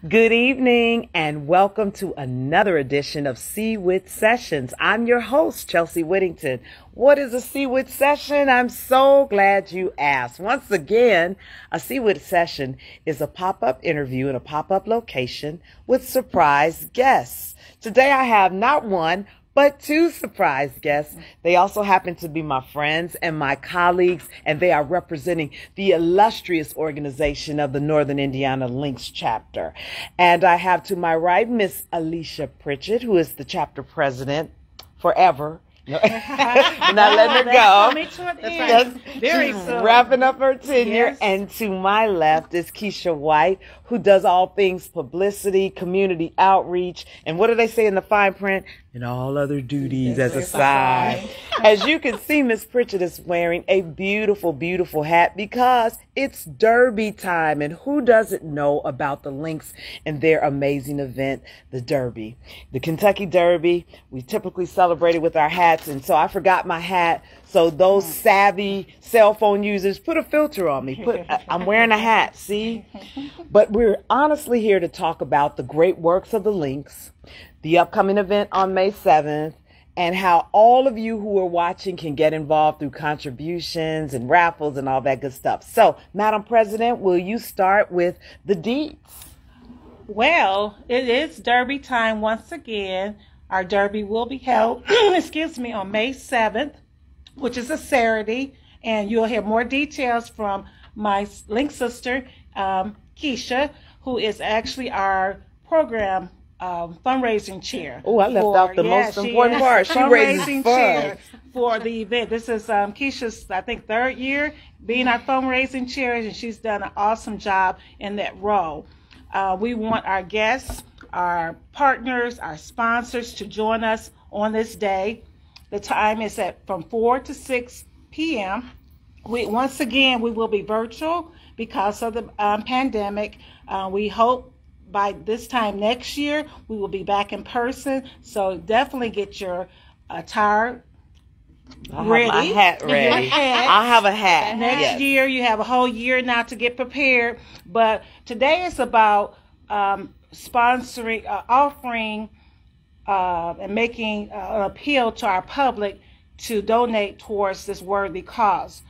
Good evening and welcome to another edition of WHITT Sessions. I'm your host, Chelsea Whittington. What is a WHITT session? I'm so glad you asked. Once again, a WHITT session is a pop-up interview in a pop-up location with surprise guests. Today I have not one, but two surprise guests. They also happen to be my friends and my colleagues, and they are representing the illustrious organization of the Northern Indiana Links chapter. And I have to my right, Miss Alicia Pritchett, who is the chapter president forever. No. We're not letting her go. That's right. Very She's soon. wrapping up her tenure. Yes. And to my left is Keisha White, who does all things publicity, community outreach, and what do they say in the fine print? And all other duties as a side. As you can see, Miss Pritchett is wearing a beautiful, beautiful hat because it's Derby time. And who doesn't know about the Links and their amazing event, the Derby? The Kentucky Derby, we typically celebrate it with our hats. And so I forgot my hat. So those savvy cell phone users, put a filter on me. I'm wearing a hat, see? But we're honestly here to talk about the great works of the Links, the upcoming event on May 7th, and how all of you who are watching can get involved through contributions and raffles and all that good stuff. So, Madam President, will you start with the deets? Well, it is Derby time once again. Our Derby will be held, on May 7th, which is a Saturday, and you'll hear more details from my Link sister, Keisha, who is actually our program fundraising chair. Oh, I left out the most important part. She raises funds for the event. This is Keisha's, I think, third year being our fundraising chair, and she's done an awesome job in that role. We want our guests, our partners, our sponsors to join us on this day. The time is from 4 to 6 p.m. Once again, we will be virtual because of the pandemic. We hope by this time next year, we will be back in person. So definitely get your attire ready. My hat ready. I have a hat. Next year, you have a whole year now to get prepared. But today is about sponsoring, offering, and making an appeal to our public to donate towards this worthy cause.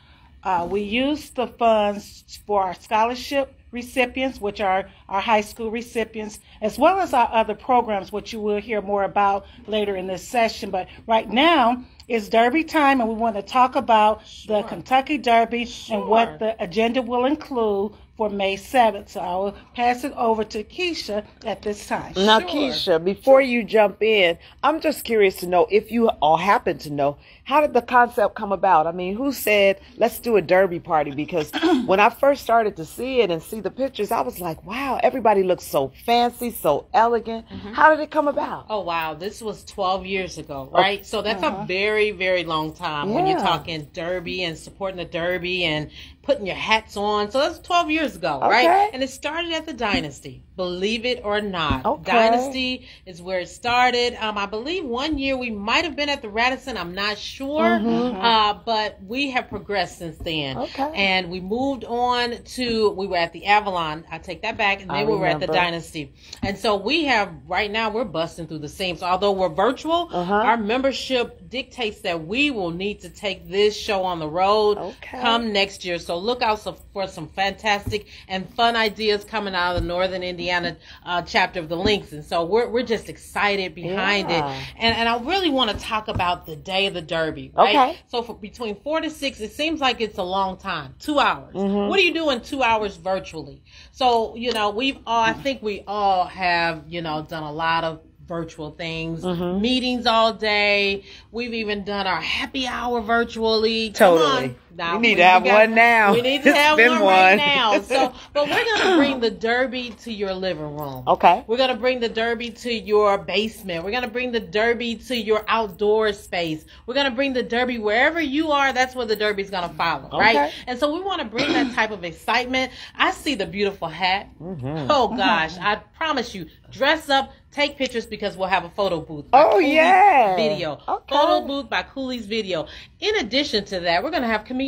We use the funds for our scholarship recipients, which are our high school recipients, as well as our other programs, which you will hear more about later in this session. But right now, it's Derby time, and we want to talk about the Kentucky Derby and what the agenda will include for May 7th. So I will pass it over to Keisha at this time. Now, Keisha, before you jump in, I'm just curious to know if you all happen to know, how did the concept come about? I mean, who said, let's do a Derby party? Because when I first started to see it and see the pictures, I was like, wow, everybody looks so fancy, so elegant. How did it come about? Oh, wow. This was 12 years ago, right? So that's a very, very long time when you're talking Derby and supporting the Derby and putting your hats on. So that's 12 years ago, right? And it started at the Dynasty, believe it or not. Dynasty is where it started. I believe one year we might have been at the Radisson. I'm not sure. But we have progressed since then. And we moved on to, we were at the Avalon. I take that back. And then we were at the Dynasty. And so we have, right now, we're busting through the seams. Although we're virtual, our membership dictates that we will need to take this show on the road come next year. So look out for some fantastic and fun ideas coming out of the Northern Indiana chapter of the Links. And so we're just excited behind it. And I really want to talk about the day of the Derby, right? So for between 4 to 6, it seems like it's a long time, 2 hours. What do you do in 2 hours virtually? So, you know, I think we all have, you know, done a lot of virtual things, meetings all day. We've even done our happy hour virtually. Totally. Now, we need to have one now. We need to have one right now. So, but we're going to bring the Derby to your living room. We're going to bring the Derby to your basement. We're going to bring the Derby to your outdoor space. We're going to bring the Derby wherever you are. That's where the Derby is going to follow, right? And so we want to bring that type of excitement. I see the beautiful hat. Oh, gosh. I promise you, dress up, take pictures because we'll have a photo booth. Video. Photo booth by Cooley's Video. In addition to that, we're going to have comedian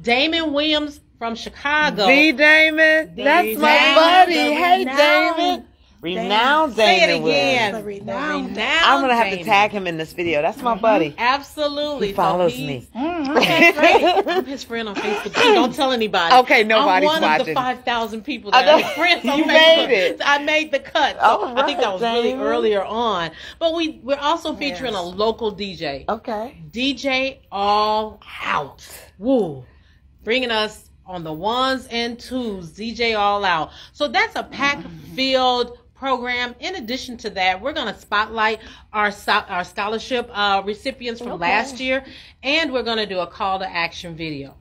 Damon Williams from Chicago. The Damon. That's my buddy. Hey, Damon. Renowned Damon. Say it again. The renowned. I'm going to have to tag him in this video. That's my buddy. Absolutely. He follows me. I'm his friend on Facebook. Don't tell anybody. Okay, nobody's watching. I'm one of the 5,000 people I that are friends on You Facebook. made it. I made the cut. So I think that was really Damon. earlier on. But we're also featuring a local DJ. Okay. DJ All Out. Woo. Bringing us on the ones and twos. DJ All Out. So that's a pack-filled program. In addition to that, we're going to spotlight our scholarship recipients from last year, and we're going to do a call to action video.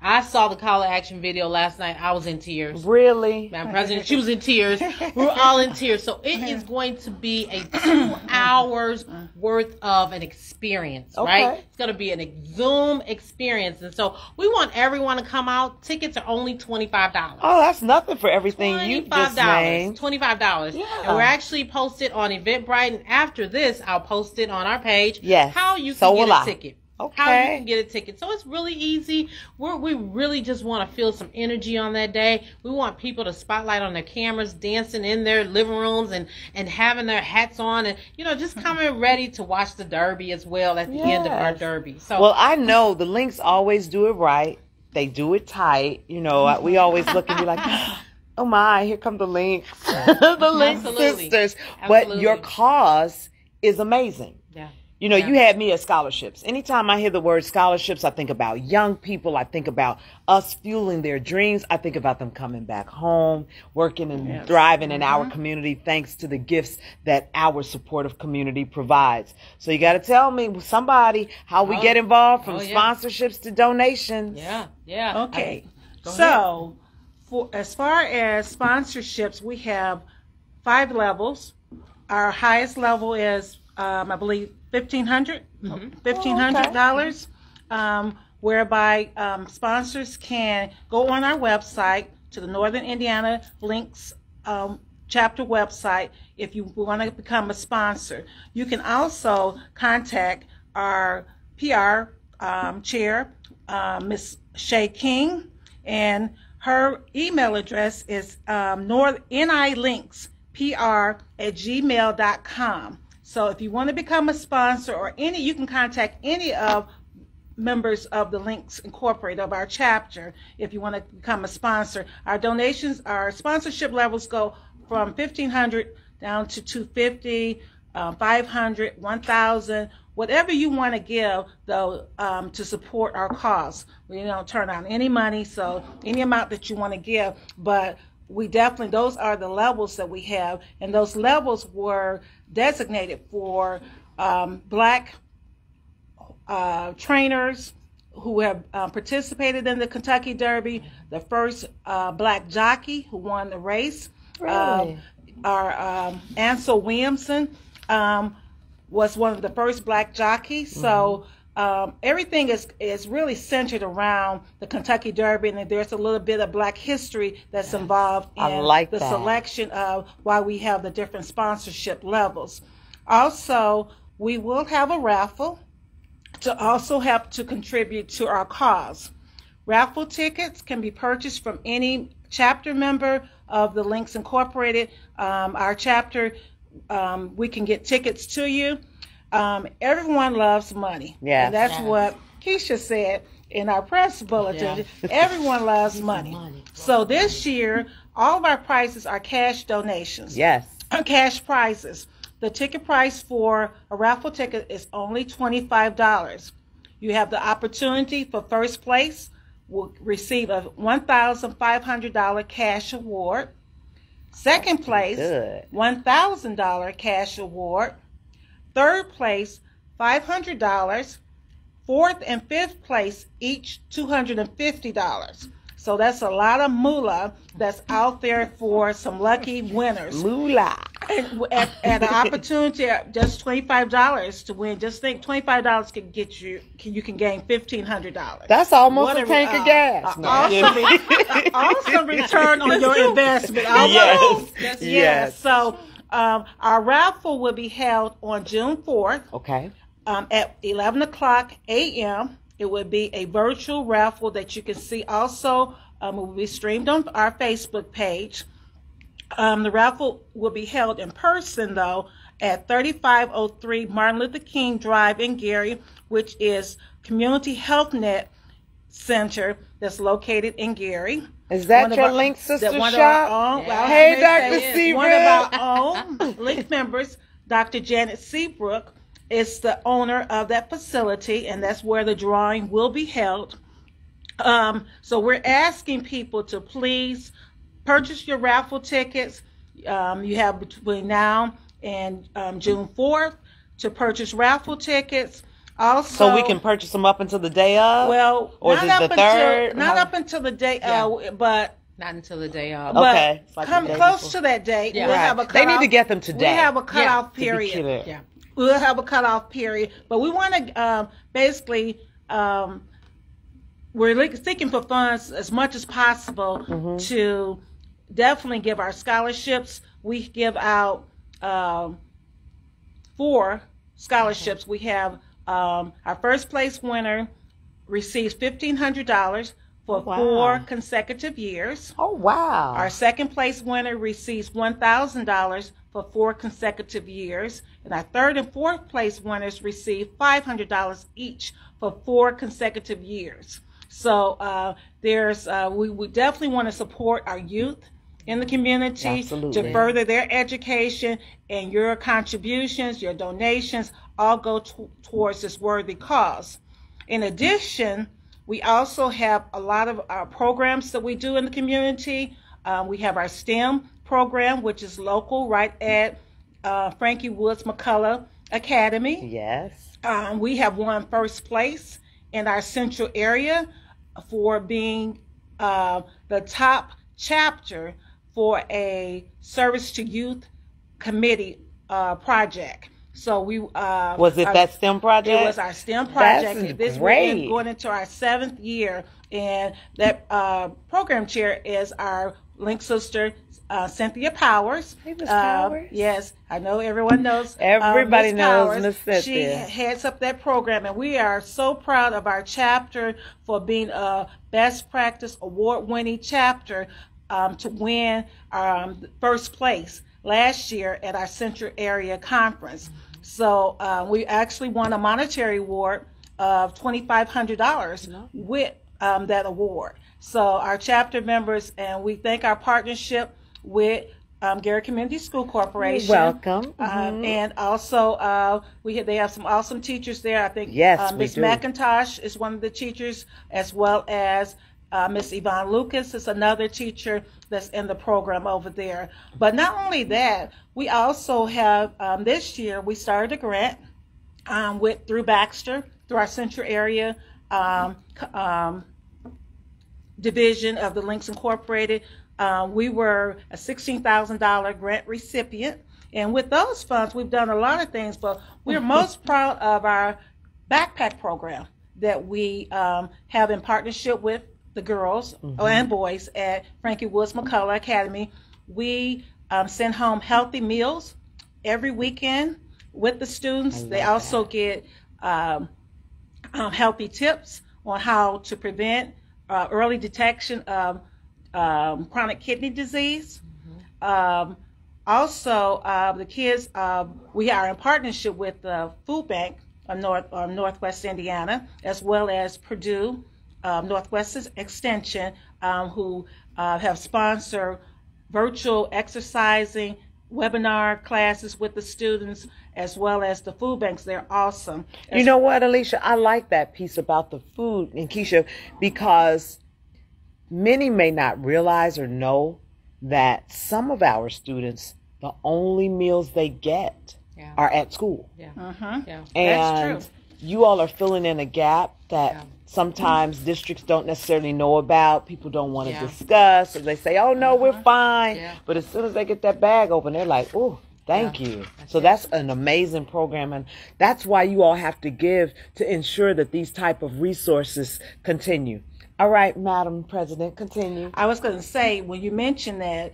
I saw the call to action video last night. I was in tears. Really? Madam President, she was in tears. We were all in tears. So it is going to be a 2 hours worth of an experience, right? It's going to be a Zoom experience. And so we want everyone to come out. Tickets are only $25. Oh, that's nothing for everything you just named. $25. Yeah. And we're actually posted on Eventbrite. And after this, I'll post it on our page. Yes. How you can get a ticket. Okay. How you can get a ticket. So it's really easy. We really just want to feel some energy on that day. We want people to spotlight on their cameras, dancing in their living rooms and having their hats on and, just coming ready to watch the Derby as well at the end of our Derby. So, well, I know the Links always do it right. They do it tight. We always look and be like, oh my, here come the Links. The Links sisters. But your cause is amazing. Yeah. You had me at scholarships. Anytime I hear the word scholarships, I think about young people. I think about us fueling their dreams. I think about them coming back home, working and thriving in our community thanks to the gifts that our supportive community provides. So you got to tell me, somebody, how we get involved from sponsorships to donations. Yeah. Okay. So as far as sponsorships, we have 5 levels. Our highest level is, I believe, $1,500, whereby sponsors can go on our website to the Northern Indiana Links chapter website if you want to become a sponsor. You can also contact our PR chair, Ms. Shay King, and her email address is nilinkspr@gmail.com. So if you want to become a sponsor or you can contact any of members of the Links Incorporated of our chapter if you want to become a sponsor. Our sponsorship levels go from $1,500 down to $250, $500, $1,000, whatever you want to give, though, to support our cause. We don't turn down any money, so any amount that you want to give, but we definitely, those are the levels that we have, and those levels were designated for Black trainers who have participated in the Kentucky Derby, the first Black jockey who won the race. Really? Our Ansel Williamson was one of the first Black jockeys. So everything is really centered around the Kentucky Derby, and there's a little bit of Black history that's involved in the selection of why we have the different sponsorship levels. Also, we will have a raffle to also help to contribute to our cause. Raffle tickets can be purchased from any chapter member of the Links Incorporated. Our chapter, we can get tickets to you. Everyone loves money. Yeah, and that's what Keisha said in our press bulletin. Everyone loves money. So this year, all of our prizes are cash donations. Yes. Cash prizes. The ticket price for a raffle ticket is only $25. You have the opportunity for first place will receive a $1,500 cash award. Second place, $1,000 cash award. Third place, $500. Fourth and fifth place, each $250. So that's a lot of moolah that's out there for some lucky winners. Moolah. At an opportunity at just $25 to win. Just think, $25 can get you. You can gain $1,500. That's almost a tank of gas. Awesome return on your investment. Yes. So our raffle will be held on June 4th. Okay. At 11 o'clock a.m. It would be a virtual raffle that you can see also It will be streamed on our Facebook page. The raffle will be held in person, though, at 3503 Martin Luther King Drive in Gary, which is Community Health Net Center that's located in Gary. Is that your Link Sister shop? Hey, Dr. Seabrook. One of our own Link members, Dr. Janet Seabrook, is the owner of that facility, and that's where the drawing will be held. So we're asking people to please purchase your raffle tickets. You have between now and June 4th to purchase raffle tickets. Also, so we can purchase them up until the day of? Well, or is it the third? Not up until the day of, but not until the day of. Okay. Like come close before. To that date. Yeah. We'll have a they need to get them today. We have a cutoff period. Yeah. We'll have a cutoff period. But we want to basically, we're seeking for funds as much as possible to definitely give our scholarships. We give out 4 scholarships. We have our first place winner receives $1,500 for 4 consecutive years. Oh, wow. Our second place winner receives $1,000 for 4 consecutive years. And our third and fourth place winners receive $500 each for 4 consecutive years. So we definitely want to support our youth in the community to further their education, and your contributions, your donations all go towards this worthy cause. In addition, we also have a lot of our programs that we do in the community. We have our STEM program, which is local, right at Frankie Woods McCullough Academy. Yes. We have won first place in our central area for being the top chapter for a service to youth committee project. So we was it that STEM project? It was our STEM project. That's great. We're going into our 7th year, and that program chair is our Link sister, Cynthia Powers. Hey, Ms. Powers. Yes, I know everyone knows. Everybody knows Ms. Cynthia. She heads up that program, and we are so proud of our chapter for being a Best Practice Award-winning chapter to win first place last year at our Central Area Conference. So we actually won a monetary award of $2,500 with that award. So our chapter members, and we thank our partnership with Gary Community School Corporation. You're welcome. And also they have some awesome teachers there. I think Ms. McIntosh is one of the teachers, as well as Miss Yvonne Lucas is another teacher that's in the program over there. But not only that, we also have this year we started a grant through Baxter, through our Central Area division of the Links Incorporated. We were a $16,000 grant recipient, and with those funds we've done a lot of things, but we're most proud of our backpack program that we have in partnership with the girls and boys at Frankie Woods McCullough Academy. We send home healthy meals every weekend with the students. They also get healthy tips on how to prevent early detection of chronic kidney disease. Also, the kids, we are in partnership with the Food Bank of Northwest Indiana, as well as Purdue Northwest Extension, who have sponsored virtual exercising webinar classes with the students, as well as the food banks. They're awesome. You know what, Alicia? I like that piece about the food, and Keisha, because many may not realize or know that some of our students, the only meals they get are at school. And that's true. You all are filling in a gap that sometimes districts don't necessarily know about. People don't want to discuss, or they say, oh no, we're fine. But as soon as they get that bag open, they're like, oh, thank you. That's an amazing program, and that's why you all have to give to ensure that these type of resources continue. All right, Madam President, continue. I was going to say, when you mentioned that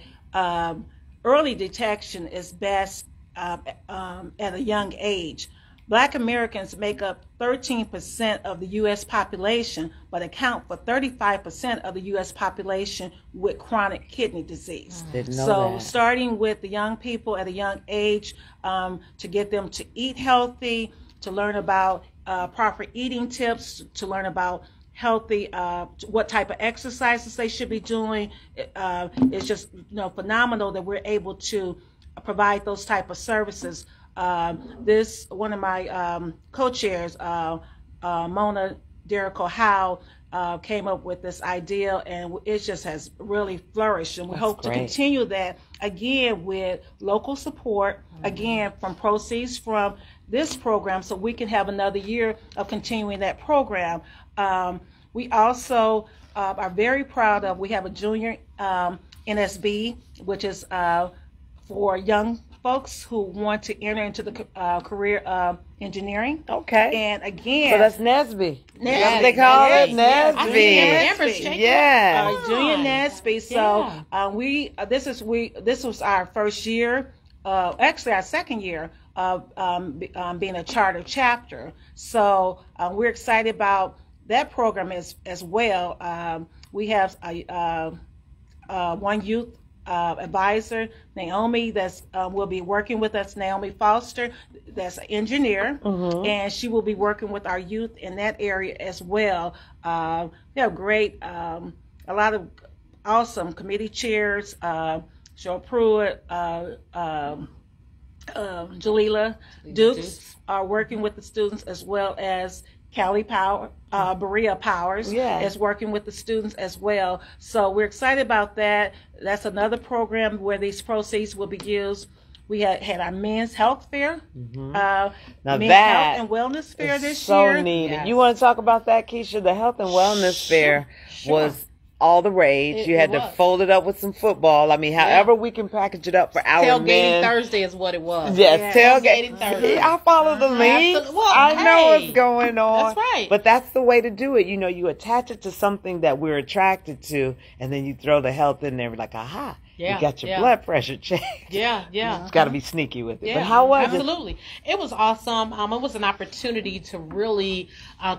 early detection is best at a young age, Black Americans make up 13% of the U.S. population, but account for 35% of the U.S. population with chronic kidney disease. So starting with the young people at a young age, to get them to eat healthy, to learn about proper eating tips, to learn about healthy, what type of exercises they should be doing. It's just phenomenal that we're able to provide those type of services. One of my co-chairs, Mona Derico Howe, came up with this idea, and it just has really flourished, and we hope to continue that, again, with local support, again, from proceeds from this program, so we can have another year of continuing that program. We also are very proud of, we have a junior NSB, which is for young folks who want to enter into the career of engineering. Okay. And again, so that's NSB. That's what they call it, NSB. Yeah. Junior NSB. So this was our first year, actually our second year of being a charter chapter. So we're excited about that program as well. We have one youth advisor, Naomi, that's will be working with us, Naomi Foster, that's an engineer, and she will be working with our youth in that area as well. We have great, a lot of awesome committee chairs, Cheryl Pruitt, Jalila Dukes are working with the students, as well as Callie Berea Powers is working with the students as well. So we're excited about that. That's another program where these proceeds will be used. We had our men's health fair, now men's that health and wellness fair this so year. Needed. Yes. You want to talk about that, Keisha? The health and wellness fair was all the rage. You had to fold it up with some football. I mean, however we can package it up for our men. Tailgating Thursday is what it was. Yes, tailgating Thursday. I follow the lead. Well, I know what's going on. That's right. But that's the way to do it. You attach it to something that we're attracted to, and then you throw the health in there. Like, aha. You got your blood pressure checked. Yeah. You got to be sneaky with it. But how was it? Absolutely. It was awesome. It was an opportunity to really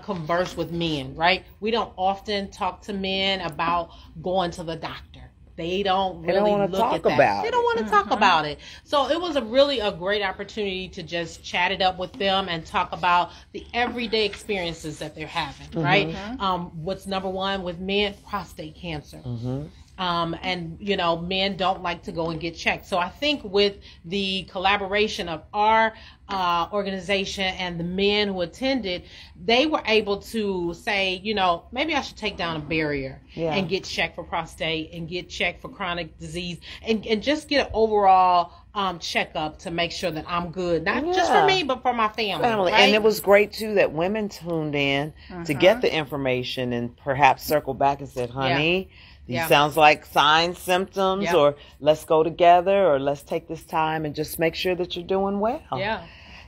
converse with men, right? We don't often talk to men about going to the doctor. They don't really look at that. They don't want to talk about it. So it was a great opportunity to just chat it up with them and talk about the everyday experiences that they're having, right? What's number one with men? Prostate cancer. And men don't like to go and get checked. So I think with the collaboration of our organization and the men who attended, they were able to say, maybe I should take down a barrier and get checked for prostate and get checked for chronic disease and just get an overall checkup to make sure that I'm good, not just for me, but for my family. Right? And it was great too that women tuned in to get the information and perhaps circle back and said, honey, these sounds like signs, symptoms, or let's go together, or let's take this time and just make sure that you're doing well.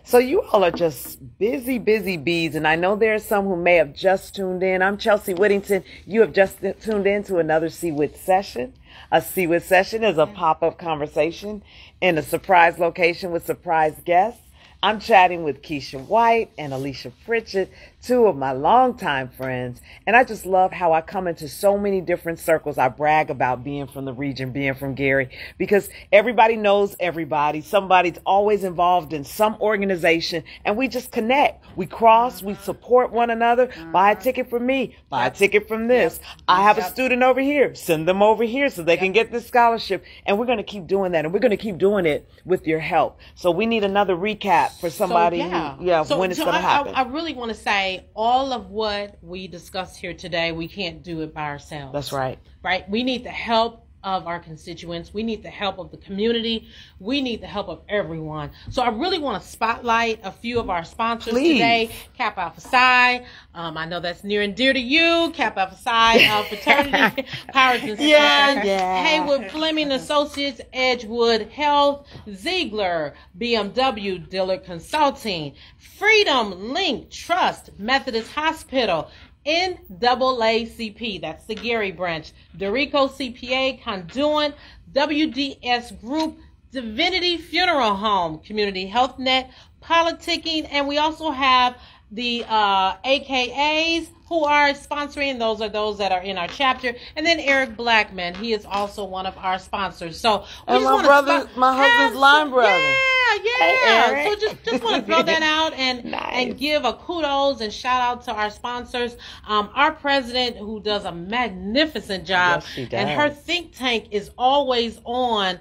So you all are just busy bees, and I know there are some who may have just tuned in. I'm Chelsea Whittington. You have just tuned in to another CWIT session. A CWIT session is a pop-up conversation in a surprise location with surprise guests. I'm chatting with Keisha White and Alicia Pritchett, two of my longtime friends. And I just love how I come into so many different circles. I brag about being from the region, being from Gary, because everybody knows everybody. Somebody's always involved in some organization, and we just connect. We cross, we support one another. Buy a ticket from me, buy a ticket from this. I have a student over here, send them over here so they can get this scholarship. And we're going to keep doing that, and we're going to keep doing it with your help. So we need another recap for somebody when it's going to happen. I really want to say all of what we discussed here today, we can't do it by ourselves. That's right. Right? We need the help of our constituents. We need the help of the community. We need the help of everyone. So I really want to spotlight a few of our sponsors today. Kappa Alpha Psi. I know that's near and dear to you. Kappa Alpha Psi fraternity. Powers and Haywood Fleming Associates, Edgewood Health, Ziegler, BMW, Dillard Consulting, Freedom Link Trust, Methodist Hospital, NAACP, that's the Gary branch, Dorico CPA, Conduent, WDS Group, Divinity Funeral Home, Community Health Net, politicking, and we also have the AKAs who are sponsoring. Those are those that are in our chapter. And then Eric Blackman, he is also one of our sponsors. So we and just my husband's line brother. Yeah. So just want to throw that out and Nice. and give a kudos and shout out to our sponsors. Our president, who does a magnificent job, Yes, she does. and her think tank is always on.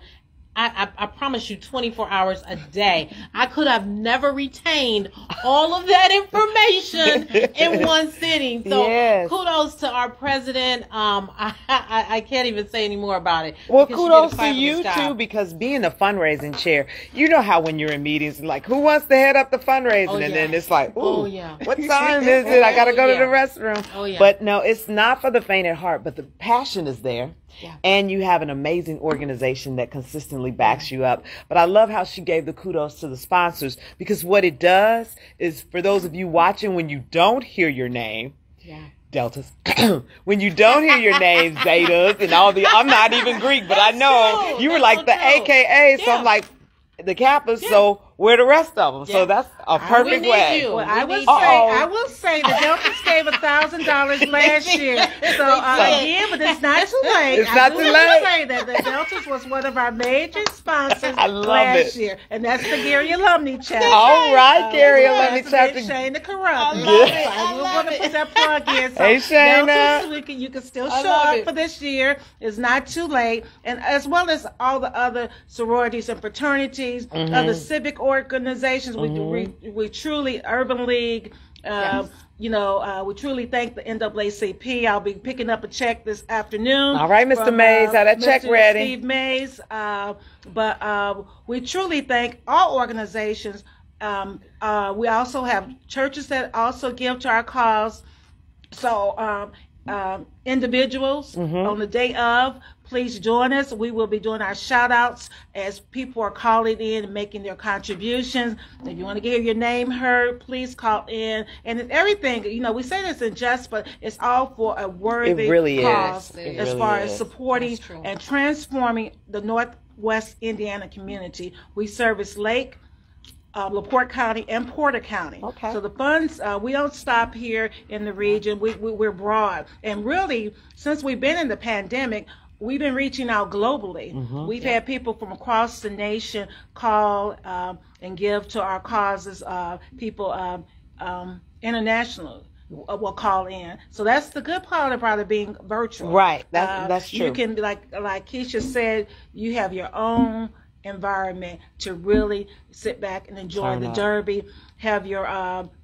I promise you 24 hours a day. I could have never retained all of that information in one sitting. So Yes. kudos to our president. I can't even say any more about it. Well, because she kudos did a to fabulous you job. too, because being the fundraising chair, you know how when you're in meetings, like, who wants to head up the fundraising? Oh, And yeah. then it's like, ooh, Oh, yeah. what time is it? I got to go to the restroom. Oh, yeah. But no, it's not for the faint at heart, but the passion is there. Yeah. And you have an amazing organization that consistently backs you up. But I love how she gave the kudos to the sponsors, because what it does is, for those of you watching, when you don't hear your name, Yeah. Deltas, when you don't hear your names, Zetas, and all the, I'm not even Greek, but I know true. you were That's like so the true. AKA, so Yeah. I'm like, the Kappas, Yeah. so where the rest of them? Yeah. So that's a perfect need way. you. Well, We I will need say, Uh-oh. I will say, the Deltas gave $1,000 last year. So again, but it's not too late. It's not I too do late. say that the Deltas was one of our major sponsors I love last it. year, and that's the Gary Alumni Chapter. All right, Gary, let me That's chapter. with Shane the Corrupt. I love it. So I we love want to it. put that plug in. So Hey, Shayna. Deltas, you can still I show love up it. for this year. It's not too late, and as well as all the other sororities and fraternities, other civic organizations. We truly, Urban League. Yes. We truly thank the NAACP. I'll be picking up a check this afternoon. All right, Mr. from, Mays, have that check Mr. ready. Steve Mays. But we truly thank all organizations. We also have churches that also give to our cause. So individuals on the day of, please join us. We will be doing our shout outs as people are calling in and making their contributions. If you want to get your name heard, please call in. And it's everything, we say this in jest, but it's all for a worthy It really cause is. It as really far is. as supporting That's true. and transforming the Northwest Indiana community. We service Lake, LaPorte County, and Porter County. Okay. So the funds, we don't stop here in the region. We're broad. And really, since we've been in the pandemic, we've been reaching out globally. We've had people from across the nation call and give to our causes. People international will call in. So that's the good part about it being virtual. Right. That's true. You can, like Keisha said, you have your own environment to really sit back and enjoy Turn the up. Derby. Have your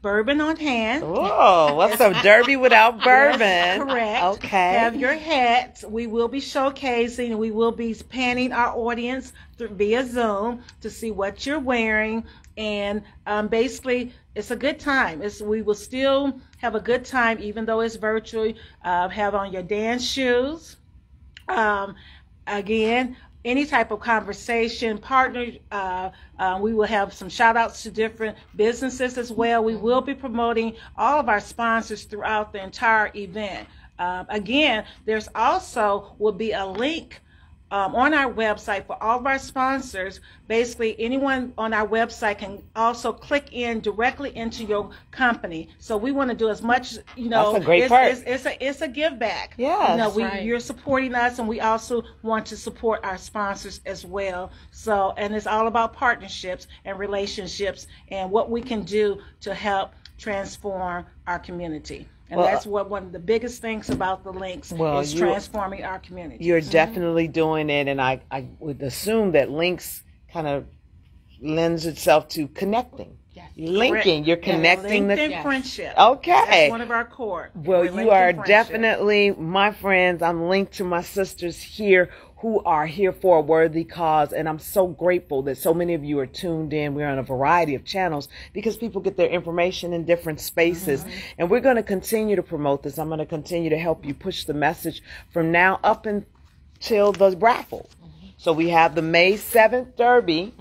bourbon on hand. Oh, what's a derby without bourbon? That's correct. Okay. Have your hats. We will be showcasing. We will be panning our audience via Zoom to see what you're wearing. And basically, it's a good time. We will still have a good time, even though it's virtual. Have on your dance shoes. Again, any type of conversation, partner. We will have some shout outs to different businesses as well. We will be promoting all of our sponsors throughout the entire event. Again, there's also will be a link on our website for all of our sponsors. Basically, anyone on our website can also click in directly into your company. So we want to do as much, That's a great part. It's a give back. Yes. Right. You're supporting us, and we also want to support our sponsors as well. So, and it's all about partnerships and relationships and what we can do to help transform our community. And Well, that's what one of the biggest things about the links is transforming our community. You're definitely doing it, and I would assume that links kind of lends itself to connecting. Yes. Linking, you're connecting LinkedIn Yes. friendship. Okay. That's one of our core. Well, We're you LinkedIn are friendship. definitely my friends. I'm linked to my sisters here who are here for a worthy cause. And I'm so grateful that so many of you are tuned in. We're on a variety of channels because people get their information in different spaces. And we're going to continue to promote this. I'm going to continue to help you push the message from now up until the raffle. So we have the May 7th Derby,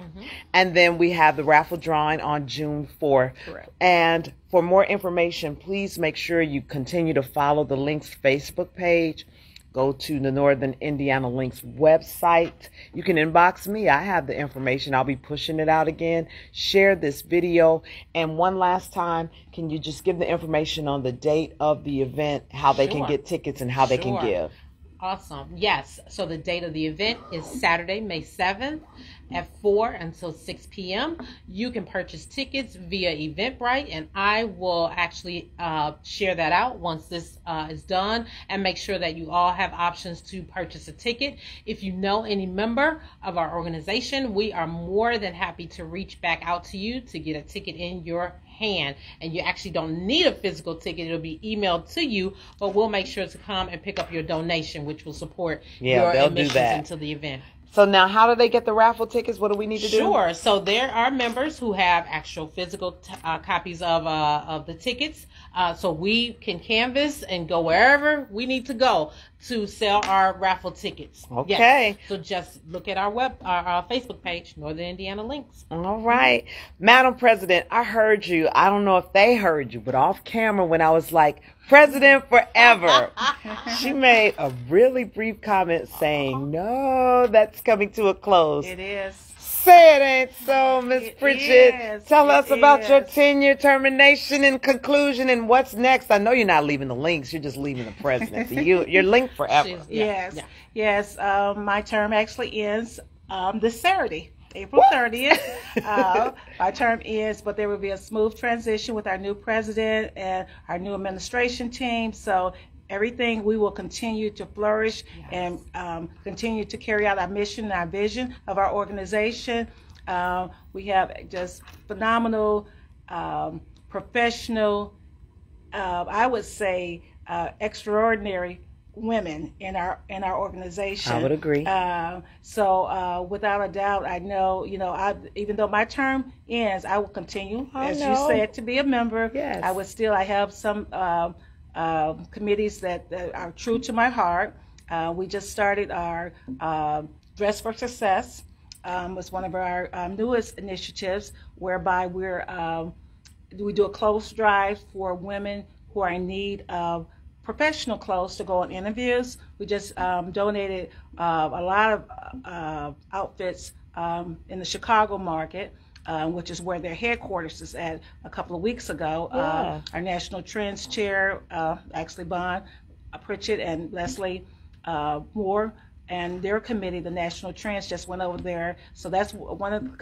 and then we have the raffle drawing on June 4th. Correct. And for more information, please make sure you continue to follow the Links Facebook page, go to the Northern Indiana Links website. You can inbox me. I have the information. I'll be pushing it out again. Share this video. And one last time, can you just give the information on the date of the event, how they can get tickets and how they can give? Awesome. Yes. So the date of the event is Saturday, May 7th at 4 until 6 p.m. You can purchase tickets via Eventbrite, and I will actually share that out once this is done and make sure that you all have options to purchase a ticket. If you know any member of our organization, we are more than happy to reach back out to you to get a ticket in your hand. And you actually don't need a physical ticket. It'll be emailed to you, but we'll make sure to come and pick up your donation, which will support your admissions into the event. So now, how do they get the raffle tickets? What do we need to do? Sure. So there are members who have actual physical copies of the tickets. So we can canvas and go wherever we need to go to sell our raffle tickets. Okay. Yes. So just look at our Facebook page, Northern Indiana Links. All right. Madam President, I heard you. I don't know if they heard you, but off camera when I was like, President forever. She made a really brief comment saying, no, that's coming to a close. It is. Say it ain't so, Miss Pritchett. Tell us about your tenure, termination, and conclusion, and what's next. I know you're not leaving the links. You're just leaving the presidency. You're linked forever. Yes. My term actually ends this Saturday. April 30th. My term ends, but there will be a smooth transition with our new president and our new administration team. So everything, we will continue to flourish and continue to carry out our mission and our vision of our organization. We have just phenomenal, professional, I would say extraordinary women in our organization. I would agree. So without a doubt, I know, even though my term ends, I will continue, as you said, to be a member. Yes. I have some committees that are true to my heart. We just started our Dress for Success. It's one of our newest initiatives, whereby we do a clothes drive for women who are in need of professional clothes to go on interviews. We just donated a lot of outfits in the Chicago market, which is where their headquarters is at, a couple of weeks ago. Our National Trends Chair, actually Bond Pritchett and Leslie Moore, and their committee, the National Trends, just went over there. So that's one of the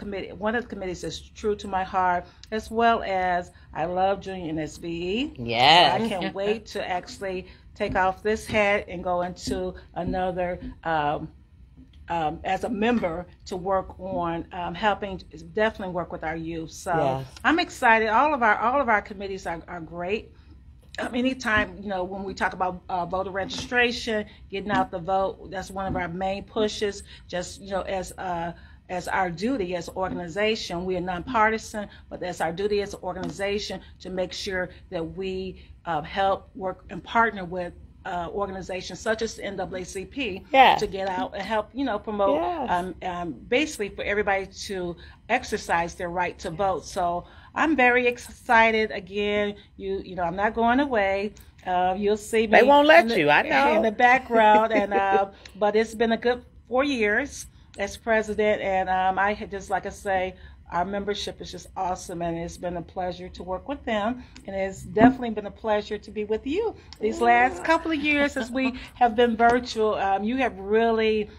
committees that's true to my heart, as well as I love Junior NSBE. Yes. So I can't wait to actually take off this hat and go into another as a member to work on helping definitely work with our youth. So I'm excited. All of our committees are great. Anytime, when we talk about voter registration, getting out the vote, that's one of our main pushes. Just, as our duty as an organization, we are nonpartisan, but that's our duty as an organization to make sure that we help work and partner with organizations such as the NAACP to get out and help, promote, basically for everybody to exercise their right to vote. So I'm very excited. Again, I'm not going away. You'll see me. They won't let you. I know. In the background, and but it's been a good 4 years as president, and I had just, like I say, our membership is just awesome, and it's been a pleasure to work with them, and it's definitely been a pleasure to be with you these last couple of years as we have been virtual. You have really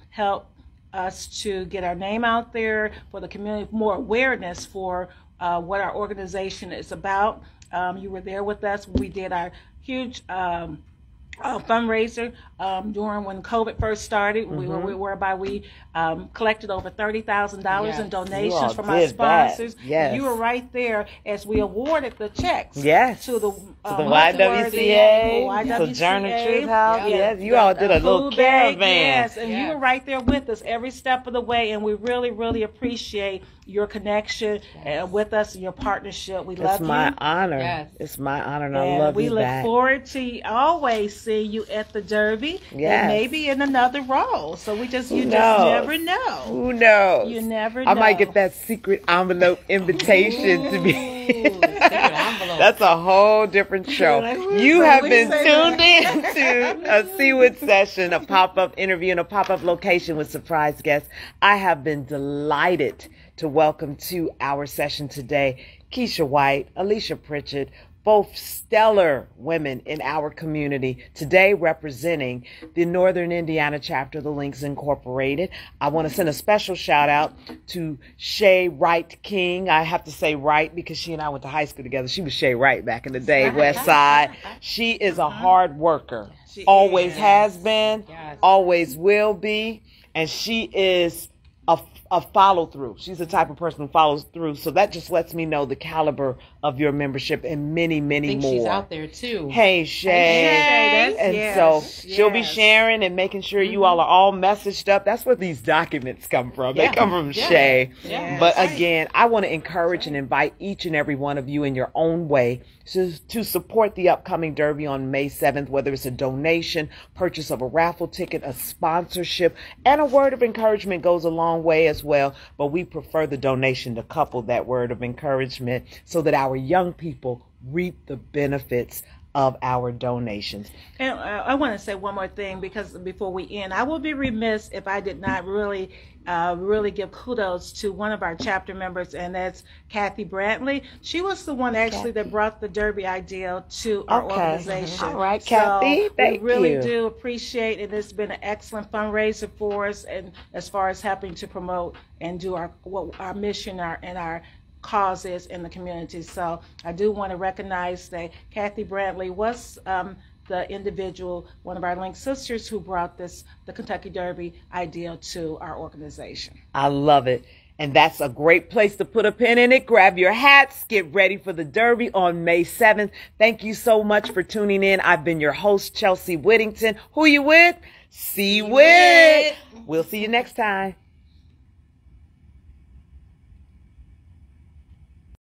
helped us to get our name out there for the community, more awareness for what our organization is about. You were there with us. We did our huge fundraiser during when COVID first started, whereby we collected over $30,000 in donations from our sponsors. Yes. You were right there as we awarded the checks to the YWCA, Sojourner Truth House. Yes, you all did a little caravan. Yes, and you were right there with us every step of the way, and we really appreciate your connection with us and your partnership. We love you. It's my honor. Yes. It's my honor, and I love you back. We look forward to always seeing you at the Derby. Yes. And maybe in another role. So you just never know. Who knows? You never know. I might get that secret envelope invitation to be. That's a whole different show. You have been tuned in to a CWHITT session, a pop-up interview in a pop-up location with surprise guests. I have been delighted to welcome to our session today Keisha White, Alicia Pritchett, both stellar women in our community, today representing the Northern Indiana chapter of the Links Incorporated. I want to send a special shout out to Shay Wright King. I have to say Wright because she and I went to high school together. She was Shay Wright back in the day, West Side. She is a hard worker, always has been, always will be, and she is a follow through. She's the type of person who follows through. So that just lets me know the caliber of your membership and many, many more. She's out there too. Hey, Shay. And so she'll be sharing and making sure you all are all messaged up. That's where these documents come from. They come from Shay. But again, I want to encourage and invite each and every one of you in your own way to support the upcoming Derby on May 7th, whether it's a donation, purchase of a raffle ticket, a sponsorship, and a word of encouragement goes a long way as well. But we prefer the donation to couple that word of encouragement so that our young people reap the benefits of our donations. And I want to say one more thing, because before we end, I will be remiss if I did not really give kudos to one of our chapter members, and that's Kathy Brantley. She was the one actually that brought the Derby idea to our organization. All right, Kathy, thank you. We really do appreciate it. It's been an excellent fundraiser for us, and as far as helping to promote and do our mission and our causes in the community. So I do want to recognize that Kathy Brantley was the individual, one of our Link sisters, who brought the Kentucky Derby idea to our organization. I love it. And that's a great place to put a pin in it. Grab your hats. Get ready for the Derby on May 7th. Thank you so much for tuning in. I've been your host, Chelsea Whittington. Who you with? CWHITT. We'll see you next time.